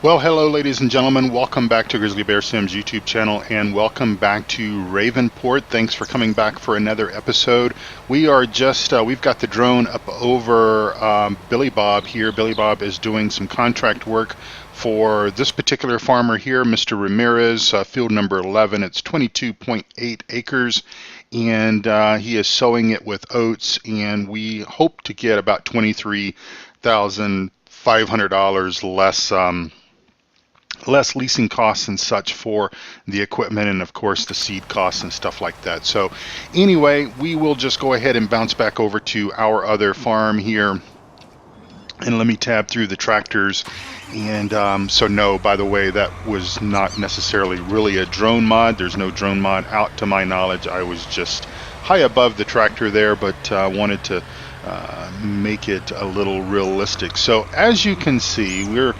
Well, hello ladies and gentlemen, welcome back to Grizzly Bear Sim's YouTube channel and welcome back to Ravenport. Thanks for coming back for another episode. We are just, we've got the drone up over Billy Bob here. Billy Bob is doing some contract work for this particular farmer here, Mr. Ramirez, field number 11. It's 22.8 acres and he is sowing it with oats, and we hope to get about $23,500 less leasing costs and such for the equipment, and of course the seed costs and stuff like that. So anyway, we will just go ahead and bounce back over to our other farm here, and let me tab through the tractors. And so no, by the way, that was not necessarily really a drone mod. There's no drone mod out to my knowledge. I was just high above the tractor there, but wanted to make it a little realistic. So as you can see, we're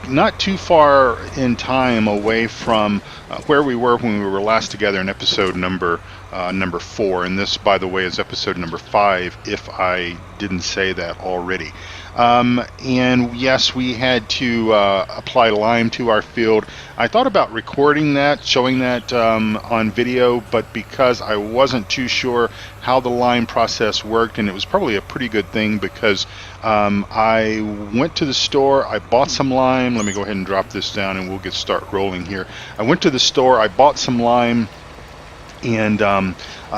not too far in time away from where we were when we were last together in episode number 4, and this, by the way, is episode number 5 if I didn't say that already. And yes, we had to apply lime to our field. I thought about recording that, showing that on video, but because I wasn't too sure how the lime process worked, and it was probably a pretty good thing because I went to the store, I bought some lime. Let me go ahead and drop this down and we'll start rolling here. I went to the store, I bought some lime, and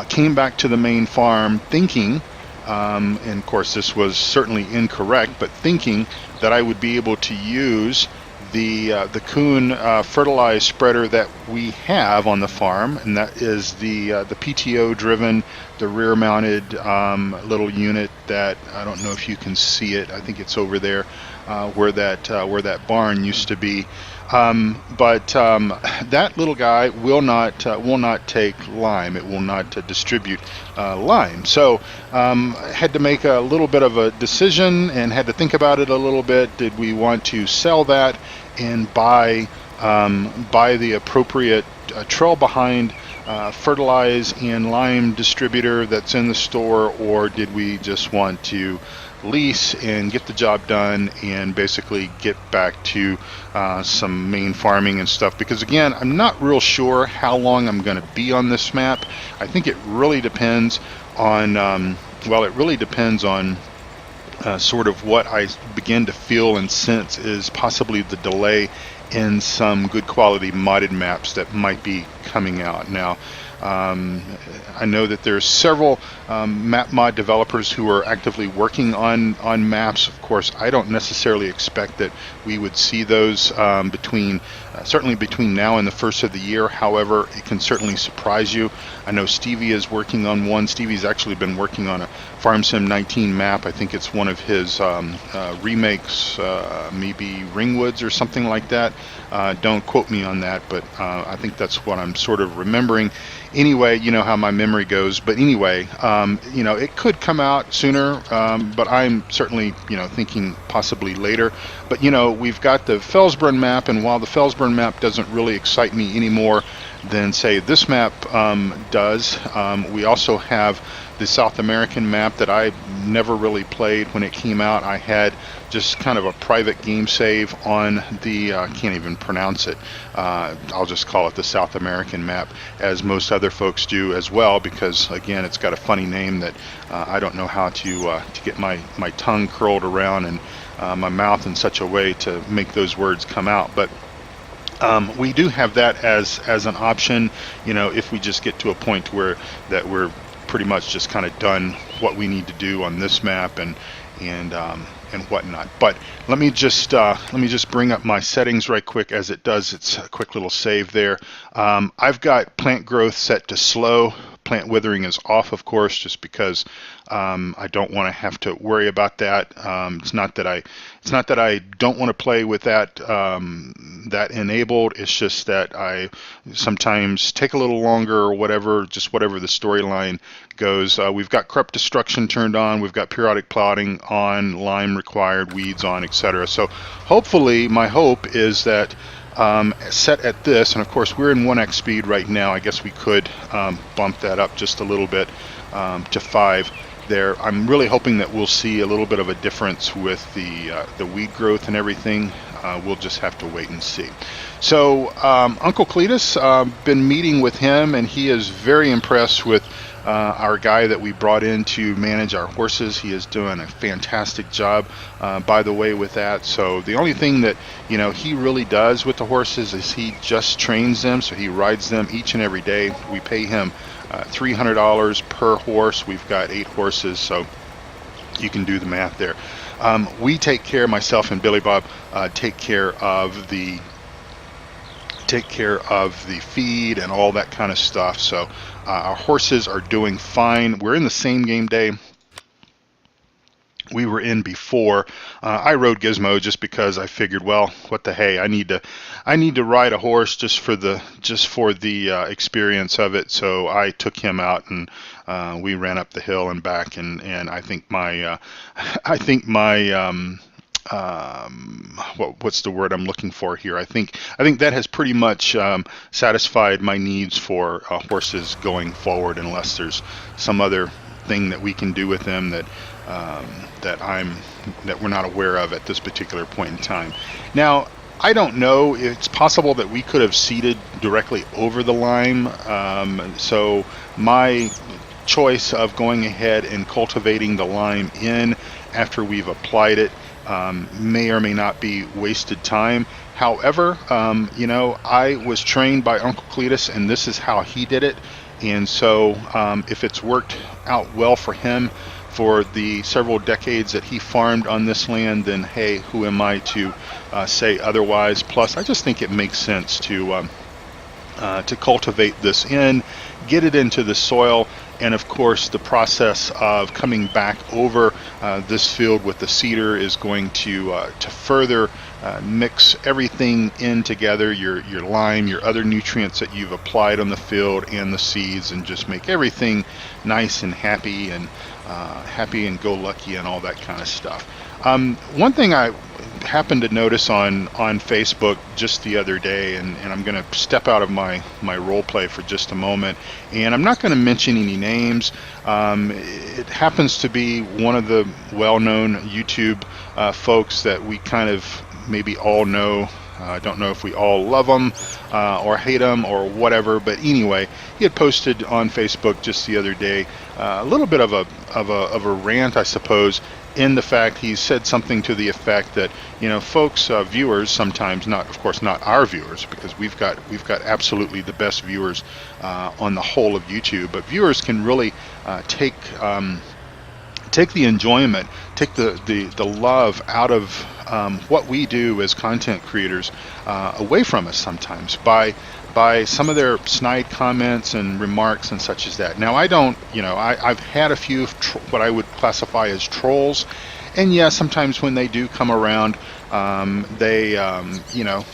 came back to the main farm thinking, and of course this was certainly incorrect, but thinking that I would be able to use the Kuhn fertilized spreader that we have on the farm, and that is the PTO driven, the rear mounted little unit that, I don't know if you can see it, I think it's over there where that barn used to be. But that little guy will not take lime. It will not distribute lime. So I had to make a little bit of a decision and had to think about it a little bit. Did we want to sell that and buy the appropriate trail behind fertilize and lime distributor that's in the store, or did we just want to lease and get the job done and basically get back to some main farming and stuff? Because again, I'm not real sure how long I'm going to be on this map. I think it really depends on sort of what I begin to feel and sense is possibly the delay in some good quality modded maps that might be coming out. Now I know that there's several map mod developers who are actively working on maps. Of course, I don't necessarily expect that we would see those certainly between now and the first of the year. However, it can certainly surprise you. I know Stevie is working on one. Stevie's actually been working on a Farm Sim 19 map. I think it's one of his remakes, maybe Ringwoods or something like that. Don't quote me on that, but I think that's what I'm sort of remembering. Anyway, you know how my memory goes. But anyway, it could come out sooner, but I'm certainly, thinking possibly later. But, we've got the Felsbrunn map, and while the Felsbrunn map doesn't really excite me any more than, say, this map does, we also have the South American map that I never really played when it came out. I had just kind of a private game save on the, can't even pronounce it, I'll just call it the South American map, as most other folks do as well, because again, it's got a funny name that I don't know how to get my tongue curled around and my mouth in such a way to make those words come out. But we do have that as an option, if we just get to a point where that we're pretty much just kind of done what we need to do on this map and whatnot. But let me just bring up my settings right quick as it does its quick little save there. I've got plant growth set to slow. Plant withering is off, of course, just because I don't want to have to worry about that. It's not that I don't want to play with that enabled. It's just that I sometimes take a little longer or whatever, just whatever the storyline goes. We've got crop destruction turned on. We've got periodic plotting on, lime required, weeds on, etc. So hopefully, my hope is that set at this, and of course we're in 1x speed right now. I guess we could bump that up just a little bit to 5 there. I'm really hoping that we'll see a little bit of a difference with the weed growth and everything. we'll just have to wait and see. So Uncle Cletus, been meeting with him, and he is very impressed with our guy that we brought in to manage our horses. He is doing a fantastic job, by the way, with that. So the only thing that he really does with the horses is he just trains them. So he rides them each and every day. We pay him $300 per horse. We've got 8 horses, so you can do the math there. We take care, myself and Billy Bob, take care of the feed and all that kind of stuff. So our horses are doing fine. We're in the same game day we were in before. I rode Gizmo just because I figured, well, what the hey, I need to ride a horse just for the experience of it. So I took him out, and we ran up the hill and back, and I think my what's the word I'm looking for here? I think that has pretty much satisfied my needs for horses going forward, unless there's some other thing that we can do with them that we're not aware of at this particular point in time. Now, I don't know. It's possible that we could have seeded directly over the lime. So my choice of going ahead and cultivating the lime in after we've applied it may or may not be wasted time. However, I was trained by Uncle Cletus, and this is how he did it. And so if it's worked out well for him for the several decades that he farmed on this land, then hey, who am I to say otherwise? Plus, I just think it makes sense to cultivate this in, get it into the soil, and of course the process of coming back over this field with the seeder is going to further mix everything in together, your lime, your other nutrients that you've applied on the field, and the seeds, and just make everything nice and happy and go lucky and all that kind of stuff. One thing I happened to notice on Facebook just the other day, and I'm going to step out of my role play for just a moment, and I'm not going to mention any names. It happens to be one of the well-known YouTube folks that we kind of maybe all know. I don't know if we all love them or hate them or whatever, but anyway, he had posted on Facebook just the other day a little bit of a rant, I suppose, in the fact he said something to the effect that, folks, viewers sometimes, of course not our viewers, because we've got absolutely the best viewers on the whole of YouTube, but viewers can really take the enjoyment, take the love out of what we do as content creators away from us sometimes by some of their snide comments and remarks and such as that. Now, I don't, I've had a few what I would classify as trolls, and yeah, sometimes when they do come around,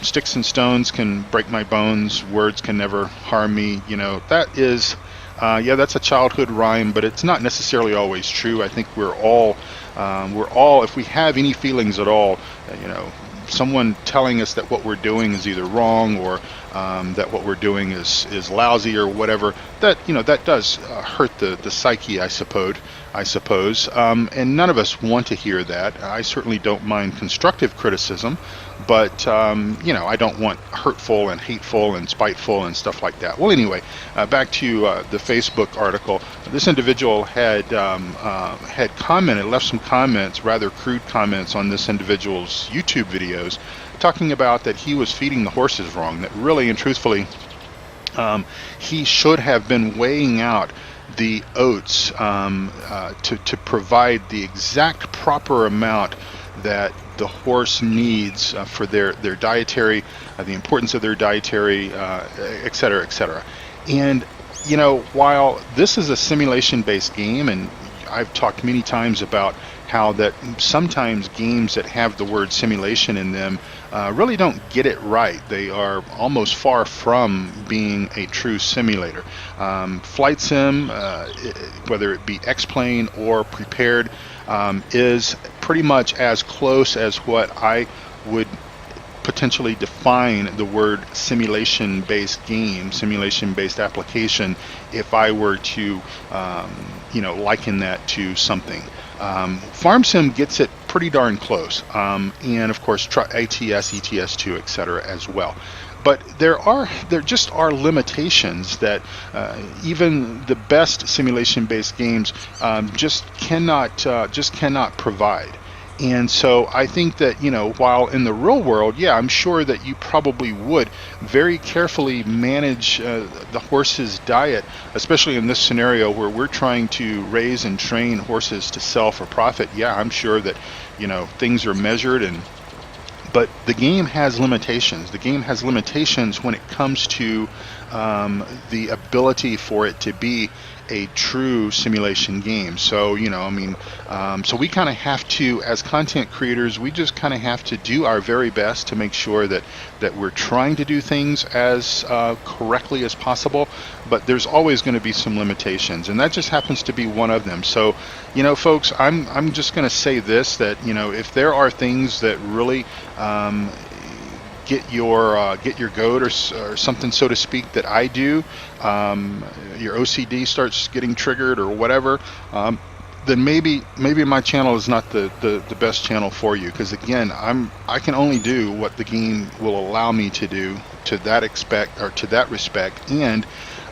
sticks and stones can break my bones, words can never harm me. That is, that's a childhood rhyme, but it's not necessarily always true. I think we're all, if we have any feelings at all, someone telling us that what we're doing is either wrong or that what we're doing is lousy or whatever, that that does hurt the psyche, I suppose, and none of us want to hear that. I certainly don't mind constructive criticism, but I don't want hurtful and hateful and spiteful and stuff like that. Well, anyway, back to the Facebook article. This individual had commented, left some comments, rather crude comments, on this individual's YouTube videos, talking about that he was feeding the horses wrong, that really and truthfully he should have been weighing out the oats to provide the exact proper amount that the horse needs for their dietary, the importance of their dietary, et cetera, et cetera. And while this is a simulation-based game, and I've talked many times about how that sometimes games that have the word simulation in them really don't get it right. They are almost far from being a true simulator. Flight sim, whether it be X-Plane or Prepared, is pretty much as close as what I would potentially define the word simulation-based game, simulation-based application, if I were to, liken that to something. Farm Sim gets it pretty darn close, and of course ATS, ETS2, etc. as well. But there just are limitations that even the best simulation-based games just cannot provide. And so I think that, while in the real world, yeah, I'm sure that you probably would very carefully manage the horse's diet, especially in this scenario where we're trying to raise and train horses to sell for profit. Yeah, I'm sure that, things are measured, but the game has limitations. The game has limitations when it comes to the ability for it to be a true simulation game. So, so we kind of have to, as content creators, we just kind of have to do our very best to make sure that we're trying to do things as correctly as possible, but there's always going to be some limitations, and that just happens to be one of them. So, folks, I'm just going to say this, that, if there are things that really get your goat or something, so to speak, that I do, your OCD starts getting triggered or whatever, then maybe my channel is not the best channel for you, because again, I can only do what the game will allow me to do to that respect, and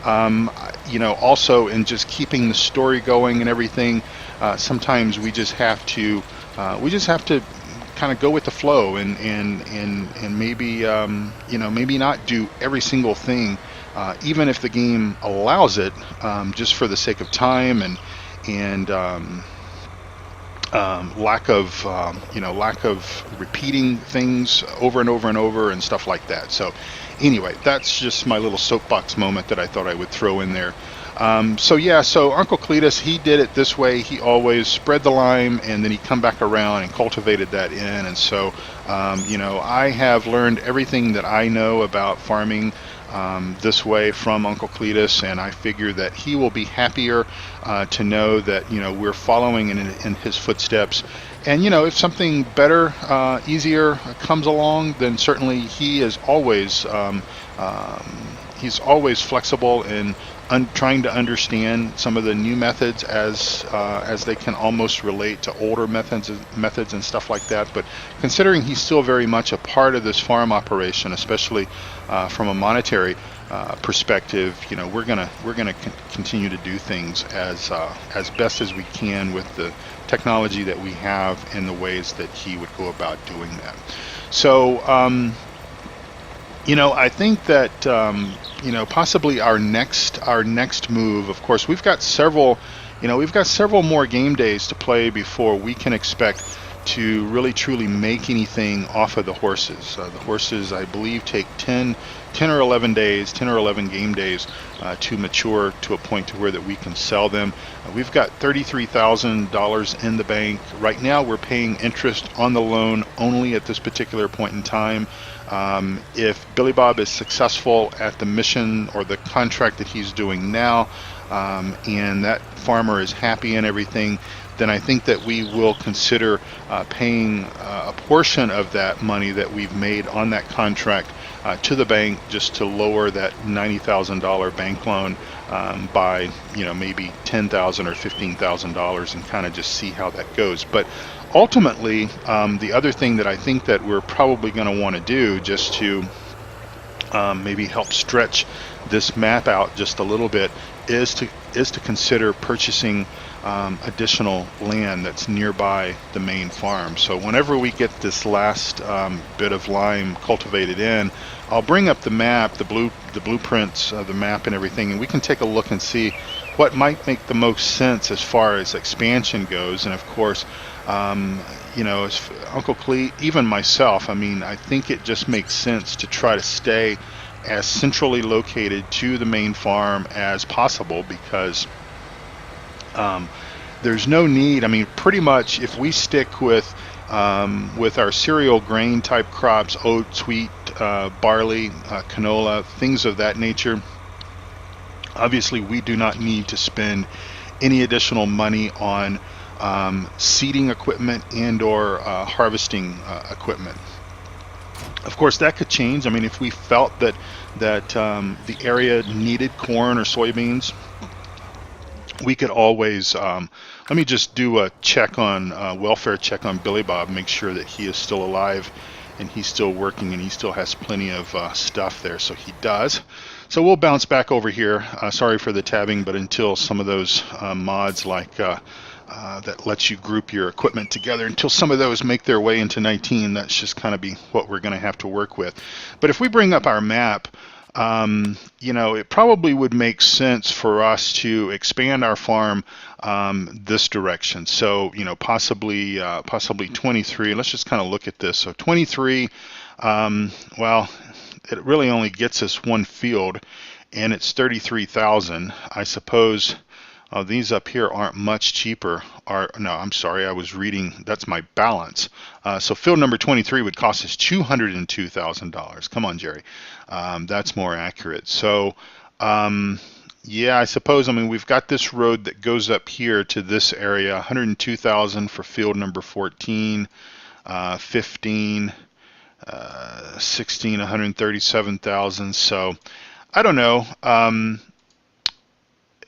also in just keeping the story going and everything. Sometimes we just have to kind of go with the flow, and maybe maybe not do every single thing, even if the game allows it, just for the sake of time and lack of repeating things over and over and over and stuff like that. So anyway, that's just my little soapbox moment that I thought I would throw in there. So Uncle Cletus, he did it this way. He always spread the lime, and then he come back around and cultivated that in. And so, I have learned everything that I know about farming this way from Uncle Cletus, and I figure that he will be happier to know that we're following in his footsteps. And if something better, easier comes along, then certainly he is always he's always flexible in trying to understand some of the new methods as they can almost relate to older methods and stuff like that. But considering he's still very much a part of this farm operation, especially from a monetary perspective, we're gonna continue to do things as best as we can with the technology that we have and the ways that he would go about doing that. So I think that possibly our next move. Of course, we've got several more game days to play before we can expect to really truly make anything off of the horses. The horses, I believe, take 10 or 11 days, 10 or 11 game days to mature to a point to where that we can sell them. We've got $33,000 in the bank. Right now we're paying interest on the loan only at this particular point in time. If Billy Bob is successful at the mission or the contract that he's doing now, and that farmer is happy and everything, then I think that we will consider paying a portion of that money that we've made on that contract to the bank, just to lower that $90,000 bank loan by maybe $10,000 or $15,000, and kind of just see how that goes. But ultimately, the other thing that I think that we're probably going to want to do, just to maybe help stretch this map out just a little bit, is to consider purchasing additional land that's nearby the main farm. So whenever we get this last bit of lime cultivated in, I'll bring up the map, the blueprints, the map and everything, and we can take a look and see what might make the most sense as far as expansion goes. And of course, as Uncle Clet, even myself, I think it just makes sense to try to stay as centrally located to the main farm as possible, because there's no need. Pretty much if we stick with our cereal grain type crops, oats, wheat, barley, canola, things of that nature, obviously we do not need to spend any additional money on seeding equipment and or harvesting equipment. Of course, that could change. If we felt that the area needed corn or soybeans, we could always, let me just do a check on, welfare check on Billy Bob, make sure that he is still alive and he's still working and he still has plenty of stuff there, so he does. So we'll bounce back over here. Sorry for the tabbing, but until some of those mods like that lets you group your equipment together, until some of those make their way into 19, that's just kind of be what we're going to have to work with. But if we bring up our map, you know, it probably would make sense for us to expand our farm this direction. So, you know, possibly 23. Let's just kind of look at this. So 23, well, it really only gets us one field, and it's 33,000. I suppose these up here aren't much cheaper. No, I'm sorry, I was reading, that's my balance. So field number 23 would cost us $202,000. Come on, Jerry. That's more accurate. So, yeah, I suppose, I mean, we've got this road that goes up here to this area, 102,000 for field number 14, 15, 16, 137,000. So, I don't know.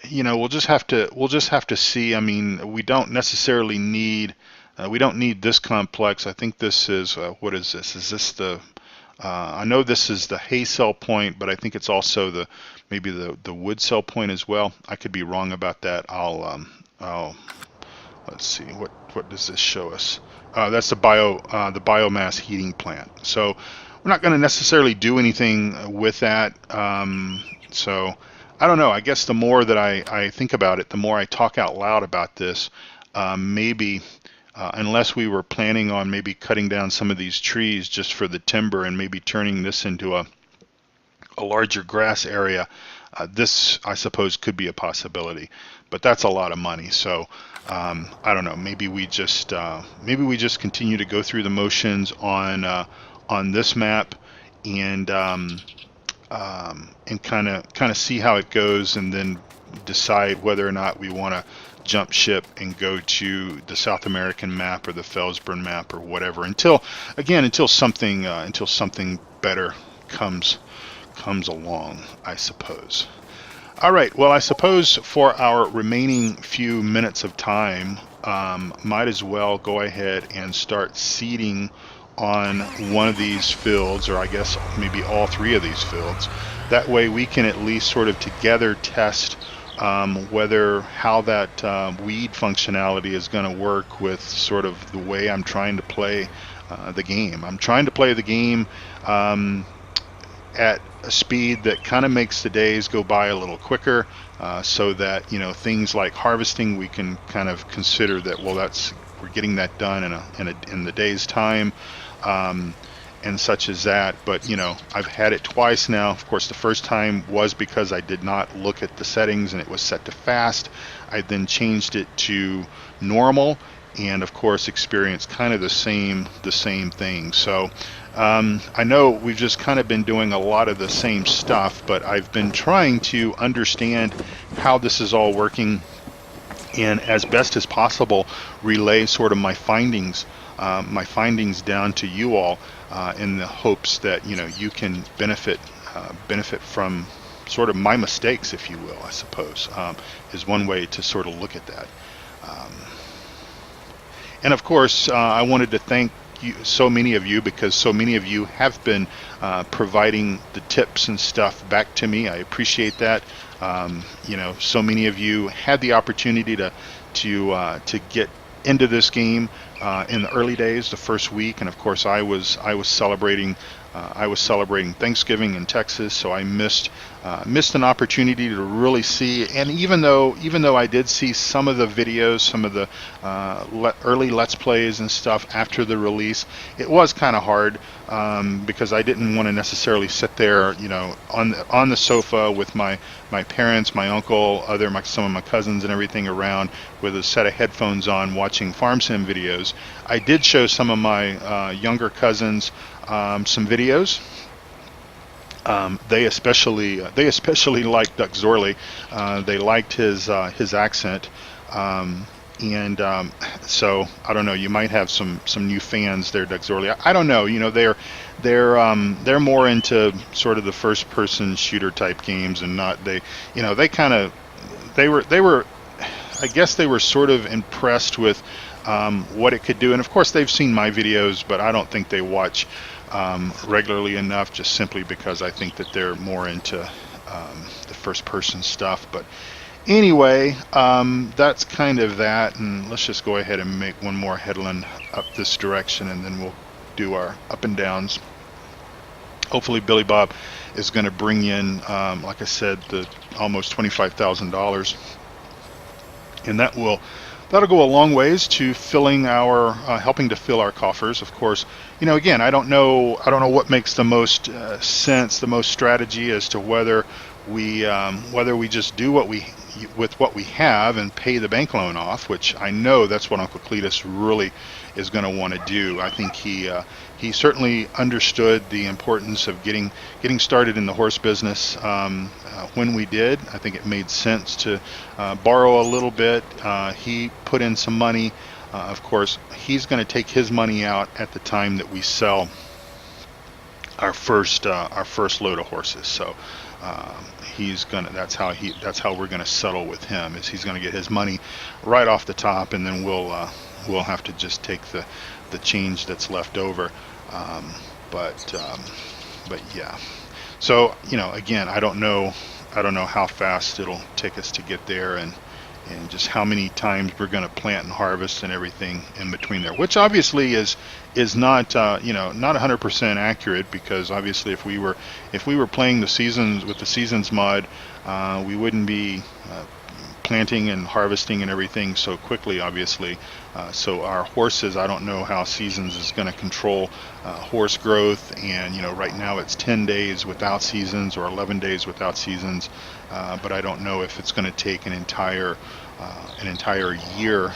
You know, we'll just have to see. I mean, we don't necessarily need we don't need this complex. I think this is what is this? Is this the I know this is the hay cell point, but I think it's also maybe the wood cell point as well. I could be wrong about that. I'll let's see, what does this show us? That's the biomass heating plant. So we're not going to necessarily do anything with that. So I don't know. I guess the more that I think about it, the more I talk out loud about this, maybe unless we were planning on maybe cutting down some of these trees just for the timber and maybe turning this into a larger grass area, this I suppose could be a possibility, but that's a lot of money. So I don't know. Maybe we just continue to go through the motions on this map and kind of see how it goes, and then decide whether or not we want to jump ship and go to the South American map or the Felsburn map or whatever, until something better comes along, I suppose. All right, well, I suppose for our remaining few minutes of time, might as well go ahead and start seeding on one of these fields, or I guess maybe all three of these fields. That way we can at least sort of together test how that weed functionality is going to work with sort of the way I'm trying to play the game. I'm trying to play the game at a speed that kind of makes the days go by a little quicker, so that, you know, things like harvesting, we can kind of consider that, well, we're getting that done in the day's time, and such as that. But, you know, I've had it twice now. Of course, the first time was because I did not look at the settings and it was set to fast. I then changed it to normal, and of course experienced kind of the same thing. So I know we've just kind of been doing a lot of the same stuff, but I've been trying to understand how this is all working, and as best as possible relay sort of my findings down to you all, in the hopes that, you know, you can benefit from sort of my mistakes, if you will, I suppose, is one way to sort of look at that. And of course, I wanted to thank so many of you, because so many of you have been providing the tips and stuff back to me. I appreciate that. You know, so many of you had the opportunity to get into this game in the early days, the first week, and of course I was celebrating Thanksgiving in Texas, so I missed an opportunity to really see. And even though I did see some of the videos, some of the early Let's Plays and stuff after the release, it was kind of hard, because I didn't want to necessarily sit there, you know, on the sofa with my parents, my uncle, some of my cousins and everything around with a set of headphones on watching farm sim videos. I did show some of my younger cousins some videos. They especially liked Duckzorly. They liked his accent, and so I don't know. You might have some new fans there, Duckzorly. I don't know. You know, they're more into sort of the first person shooter type games, and not they were. I guess they were sort of impressed with what it could do. And of course, they've seen my videos, but I don't think they watch regularly enough, just simply because I think that they're more into the first-person stuff. But anyway, that's kind of that. And let's just go ahead and make one more headland up this direction, and then we'll do our up and downs. Hopefully Billy Bob is going to bring in, like I said, the almost $25,000, and that'll go a long ways to filling our, helping to fill our coffers. Of course, again, I don't know what makes the most sense, the most strategy as to whether we just do with what we have and pay the bank loan off, which I know that's what Uncle Cletus really is going to want to do. I think he certainly understood the importance of getting started in the horse business. When we did, I think it made sense to borrow a little bit. He put in some money. Of course, he's going to take his money out at the time that we sell our first load of horses. So that's how we're gonna settle with him, is he's gonna get his money right off the top, and then we'll have to just take the change that's left over. But yeah. So again, I don't know how fast it'll take us to get there, and just how many times we're going to plant and harvest and everything in between there, which obviously is not not 100% accurate, because obviously if we were playing the seasons with the seasons mod, we wouldn't be planting and harvesting and everything so quickly, obviously. So our horses, I don't know how seasons is going to control horse growth, and right now it's 10 days without seasons or 11 days without seasons, but I don't know if it's going to take an entire year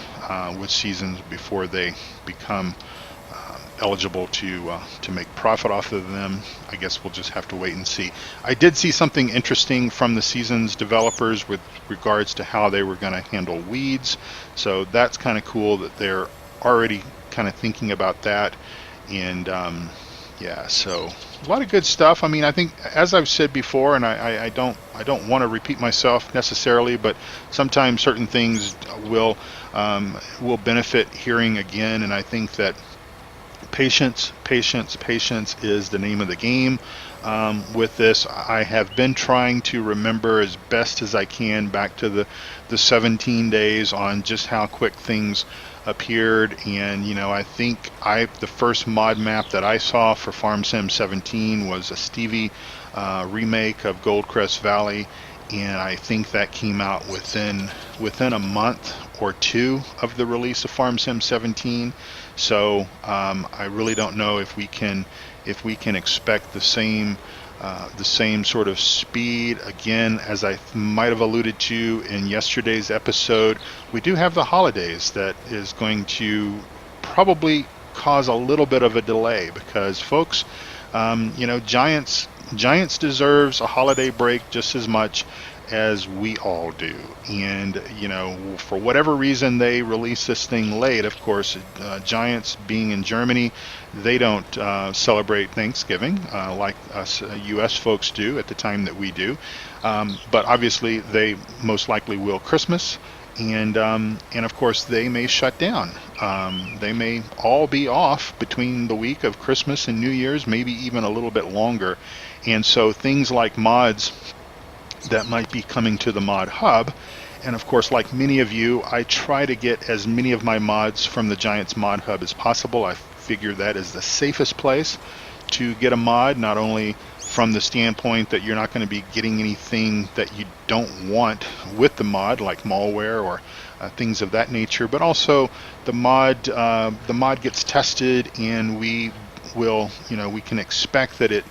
with seasons before they become eligible to make profit off of them. I guess we'll just have to wait and see. I did see something interesting from the seasons developers with regards to how they were going to handle weeds, so that's kind of cool that they're already kind of thinking about that. And yeah, so a lot of good stuff. I mean, I think, as I've said before, and I don't want to repeat myself necessarily, but sometimes certain things will benefit hearing again, and I think that patience is the name of the game with this. I have been trying to remember as best as I can back to the 17 days on just how quick things appeared, and I think the first mod map that I saw for Farm Sim 17 was a Stevie remake of Goldcrest Valley, and I think that came out within a month or two of the release of Farm Sim 17. So I really don't know if we can expect the same sort of speed. Again, as I might have alluded to in yesterday's episode, we do have the holidays that is going to probably cause a little bit of a delay, because folks, Giants deserves a holiday break just as much as we all do. And for whatever reason they release this thing late. Of course, Giants being in Germany, they don't celebrate Thanksgiving like us US folks do at the time that we do, but obviously they most likely will Christmas, and of course they may shut down. They may all be off between the week of Christmas and New Year's, maybe even a little bit longer. And so things like mods that might be coming to the mod hub, and of course, like many of you, I try to get as many of my mods from the Giants mod hub as possible. I figure that is the safest place to get a mod, not only from the standpoint that you're not going to be getting anything that you don't want with the mod, like malware or things of that nature, but also the mod gets tested, and we can expect that it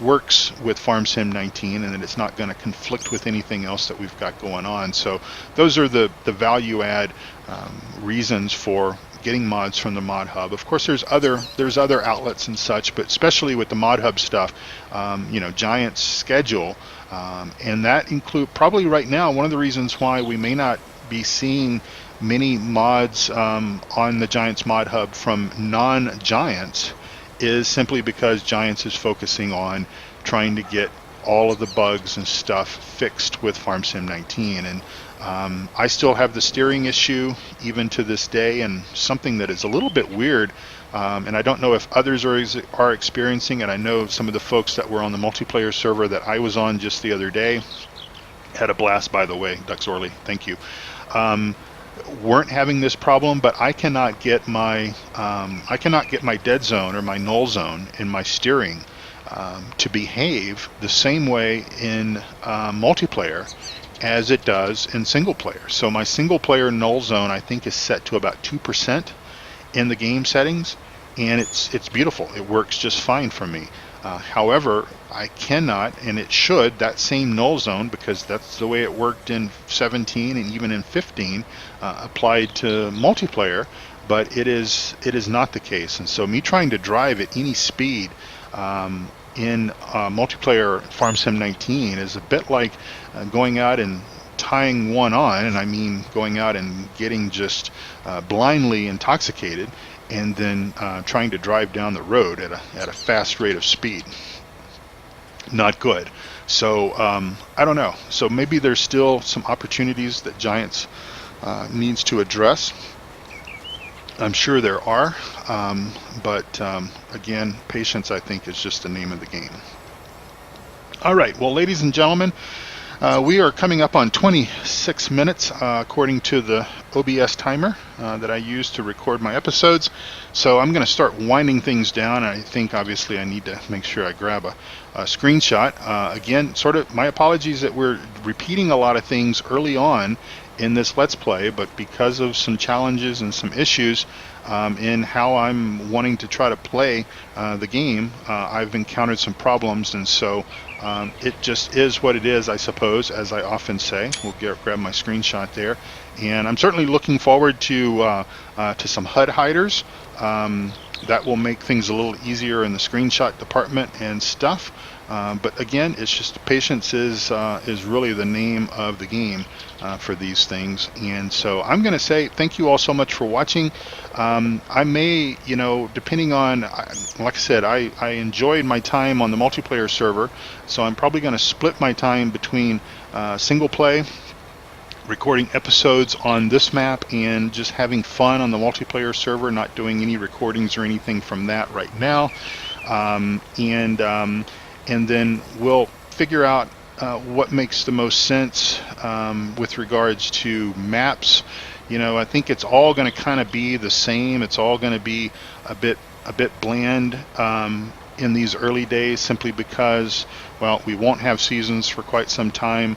works with Farm Sim 19, and that it's not going to conflict with anything else that we've got going on. So those are the value add reasons for getting mods from the mod hub. Of course, there's other outlets and such, but especially with the mod hub stuff, Giant's schedule, and that include probably right now one of the reasons why we may not be seeing many mods on the Giants mod hub from non-Giants is simply because Giants is focusing on trying to get all of the bugs and stuff fixed with FarmSim 19. And I still have the steering issue even to this day, and something that is a little bit weird, and I don't know if others are experiencing it. I know some of the folks that were on the multiplayer server that I was on just the other day, had a blast, by the way, Duckzorly, thank you, weren't having this problem, but I cannot get my dead zone or my null zone in my steering to behave the same way in multiplayer as it does in single player. So my single player null zone, I think, is set to about 2% in the game settings, and it's beautiful. It works just fine for me. However, I cannot, and it should, that same null zone, because that's the way it worked in 17 and even in 15, applied to multiplayer, but it is not the case. And so me trying to drive at any speed in multiplayer FarmSim 19 is a bit like going out and tying one on, and I mean going out and getting just blindly intoxicated, and then trying to drive down the road at a fast rate of speed. Not good. So I don't know. So maybe there's still some opportunities that Giants needs to address. I'm sure there are, but again, patience, I think, is just the name of the game. All right, well, ladies and gentlemen, we are coming up on 26 minutes according to the OBS timer that I use to record my episodes. So I'm going to start winding things down. I think obviously I need to make sure I grab a screenshot. Again, sort of my apologies that we're repeating a lot of things early on in this Let's Play, but because of some challenges and some issues in how I'm wanting to try to play the game, I've encountered some problems, and so it just is what it is, I suppose, as I often say. We'll grab my screenshot there, and I'm certainly looking forward to some HUD hiders. That will make things a little easier in the screenshot department and stuff. But again, it's just patience is really the name of the game for these things. And so I'm going to say thank you all so much for watching. I may, depending on, like I said, I enjoyed my time on the multiplayer server, so I'm probably going to split my time between single play, recording episodes on this map, and just having fun on the multiplayer server, not doing any recordings or anything from that right now. And then we'll figure out what makes the most sense with regards to maps. I think it's all going to kind of be the same. It's all going to be a bit bland in these early days, simply because, well, we won't have seasons for quite some time.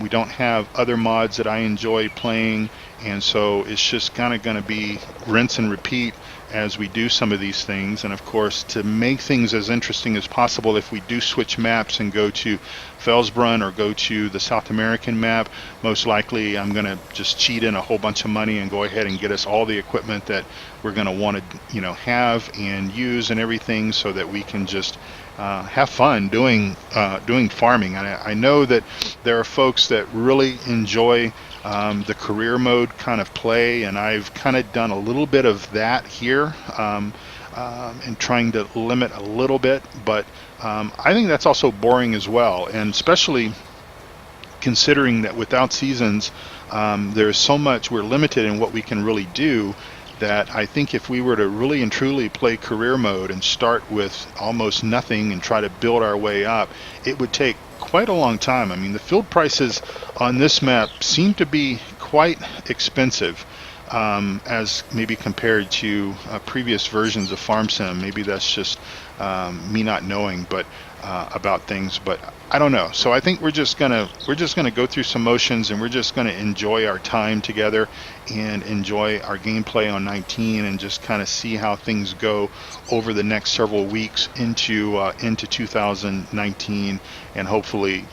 We don't have other mods that I enjoy playing, and so it's just kind of going to be rinse and repeat as we do some of these things. And of course, to make things as interesting as possible, if we do switch maps and go to Felsbrunn or go to the South American map, most likely I'm going to just cheat in a whole bunch of money and go ahead and get us all the equipment that we're going to want to have and use and everything, so that we can just have fun doing farming. And I know that there are folks that really enjoy the career mode kind of play, and I've kind of done a little bit of that here, and trying to limit a little bit, but I think that's also boring as well, and especially considering that without seasons, there's so much, we're limited in what we can really do, that I think if we were to really and truly play career mode and start with almost nothing and try to build our way up, it would take quite a long time. I mean, the field prices on this map seem to be quite expensive, as maybe compared to previous versions of FarmSim. Maybe that's just me not knowing about things, but I don't know. So I think we're just gonna go through some motions, and we're just gonna enjoy our time together and enjoy our gameplay on 19, and just kind of see how things go over the next several weeks into 2019, and hopefully,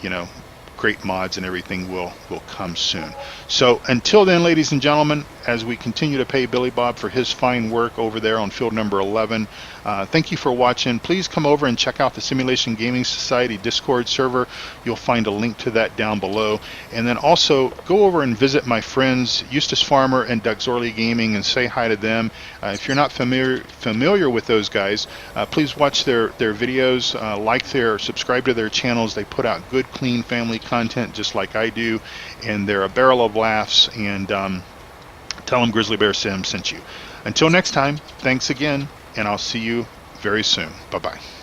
great mods and everything will come soon. So until then, ladies and gentlemen, as we continue to pay Billy Bob for his fine work over there on field number 11. Thank you for watching. Please come over and check out the Simulation Gaming Society Discord server. You'll find a link to that down below. And then also go over and visit my friends Eustace Pharmer and Duckzorly Gaming and say hi to them. If you're not familiar with those guys, please watch their videos, subscribe to their channels. They put out good, clean family content just like I do, and they're a barrel of laughs. And tell them Grizzly Bear Sim sent you. Until next time, thanks again, and I'll see you very soon. Bye-bye.